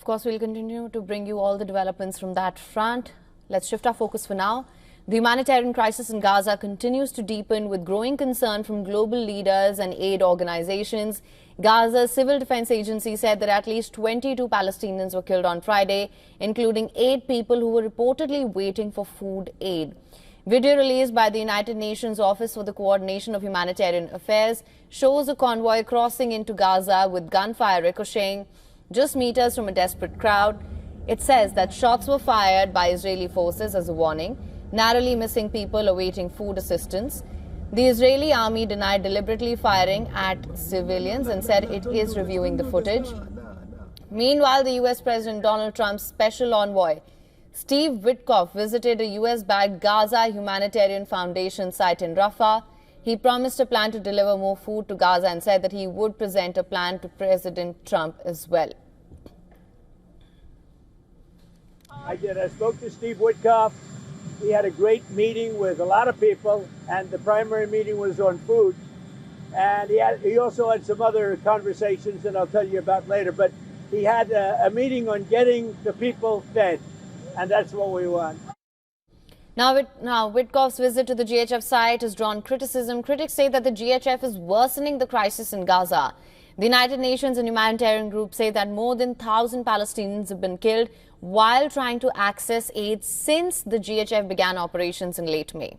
course, we'll continue to bring you all the developments from that front. Let's shift our focus for now. The humanitarian crisis in Gaza continues to deepen with growing concern from global leaders and aid organizations. Gaza's Civil Defense Agency said that at least 22 Palestinians were killed on Friday, including 8 people who were reportedly waiting for food aid. Video released by the United Nations Office for the Coordination of Humanitarian Affairs shows a convoy crossing into Gaza with gunfire ricocheting just meters from a desperate crowd. It says that shots were fired by Israeli forces as a warning, narrowly missing people awaiting food assistance. The Israeli army denied deliberately firing at civilians and said it is reviewing the footage. Meanwhile, the U.S. President Donald Trump's special envoy, Steve Witkoff, visited a U.S.-backed Gaza Humanitarian Foundation site in Rafah. He promised a plan to deliver more food to Gaza and said that he would present a plan to President Trump as well. I spoke to Steve Witkoff. He had a great meeting with a lot of people, and the primary meeting was on food. And he also had some other conversations that I'll tell you about later. But he had a meeting on getting the people fed, and that's what we want. Now, Witkoff's visit to the GHF site has drawn criticism. Critics say that the GHF is worsening the crisis in Gaza. The United Nations and humanitarian groups say that more than 1,000 Palestinians have been killed while trying to access aid since the GHF began operations in late May.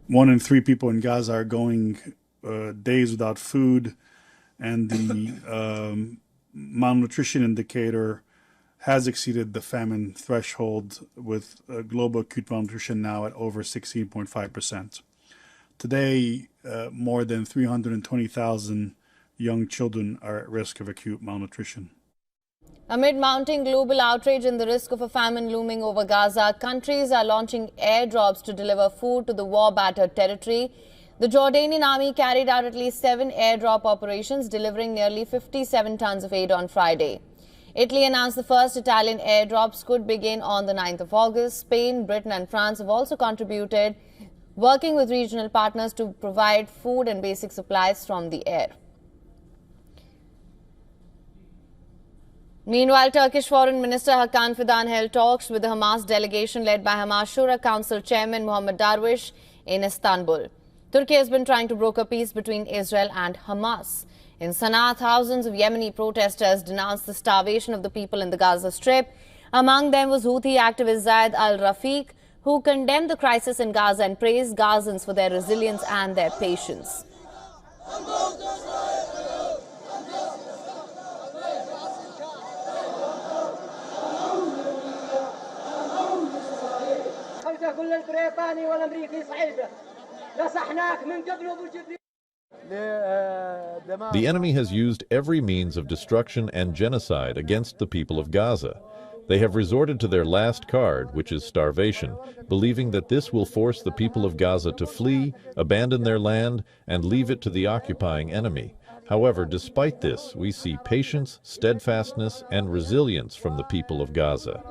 1 in 3 people in Gaza are going days without food, and the malnutrition indicator has exceeded the famine threshold, with global acute malnutrition now at over 16.5%. Today, more than 320,000 young children are at risk of acute malnutrition. Amid mounting global outrage and the risk of a famine looming over Gaza, countries are launching airdrops to deliver food to the war-battered territory. The Jordanian army carried out at least 7 airdrop operations, delivering nearly 57 tons of aid on Friday. Italy announced the first Italian airdrops could begin on the 9th of August. Spain, Britain and France have also contributed, working with regional partners to provide food and basic supplies from the air. Meanwhile, Turkish Foreign Minister Hakan Fidan held talks with the Hamas delegation led by Hamas Shura Council Chairman Mohammad Darwish in Istanbul. Turkey has been trying to broker peace between Israel and Hamas. In Sana'a, thousands of Yemeni protesters denounced the starvation of the people in the Gaza Strip. Among them was Houthi activist Zaid al-Rafiq, who condemned the crisis in Gaza and praised Gazans for their resilience and their patience. The enemy has used every means of destruction and genocide against the people of Gaza. They have resorted to their last card, which is starvation, believing that this will force the people of Gaza to flee, abandon their land, and leave it to the occupying enemy. However, despite this, we see patience, steadfastness, and resilience from the people of Gaza.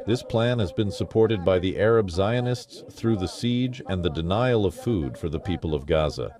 This plan has been supported by the Arab Zionists through the siege and the denial of food for the people of Gaza.